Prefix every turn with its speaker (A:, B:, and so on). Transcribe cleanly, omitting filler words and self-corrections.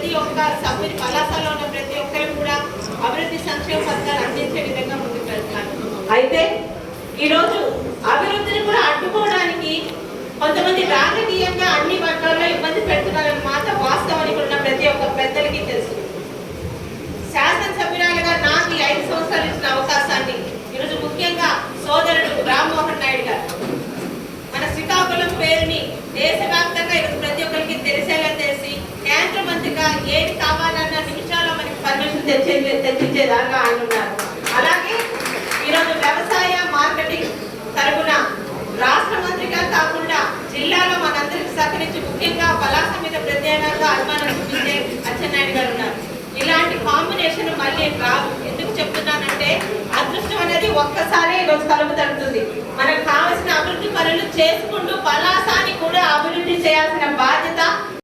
A: ప్రతి ఒక్క సభ్యుని కళాశాలలో ఉన్న ప్రతి ఒక్కరు కూడా అభివృద్ధి సంక్షేమ పథకాలు అందించే విధంగా ముందుకు వెళ్తున్నారు. అయితే ఈరోజు అభివృద్ధిని కూడా అడ్డుకోవడానికి కొంతమంది రాజకీయంగా అన్ని వర్గాల్లో ఇబ్బంది పెడుతున్నారన్న మాట వాస్తవానికి ఉన్న ప్రతి ఒక్క పెద్దలకి తెలుసు. శాసనసభ్యురాలుగా నాకు 5 సంవత్సరాలు ఇచ్చిన అవకాశాన్ని ఈరోజు ముఖ్యంగా సోదరుడు రామ్మోహన్ నాయుడు గారు మన శ్రీకాకుళం పేరుని దేశవ్యాప్తంగా ఈరోజు ప్రతి ఒక్కరికి తెలిసేలా తెలిసి కేంద్ర మంత్రిగా ఏది కావాలన్న నిమిషాల్లో మనకి పర్మిషన్ తెచ్చించేదాకా ఆయన ఉన్నారు. అలాగే ఈరోజు వ్యవసాయ మార్కెటింగ్ తరపున రాష్ట్ర మంత్రిగా కాకుండా జిల్లాలో మనందరికి సహకరించి ముఖ్యంగా పలాస మీద ప్రత్యేకంగా అభిమానం చూపించే అచ్చెన్నాయుడు గారు ఉన్నారు. ఇలాంటి కాంబినేషన్ మళ్ళీ రాదు. ఎందుకు చెప్తున్నానంటే అదృష్టం అనేది ఒక్కసారి ఈరోజు తలుపు తడుతుంది. మనకు కావాల్సిన అభివృద్ధి పనులు చేసుకుంటూ పలాసాని కూడా అభివృద్ధి చేయాల్సిన బాధ్యత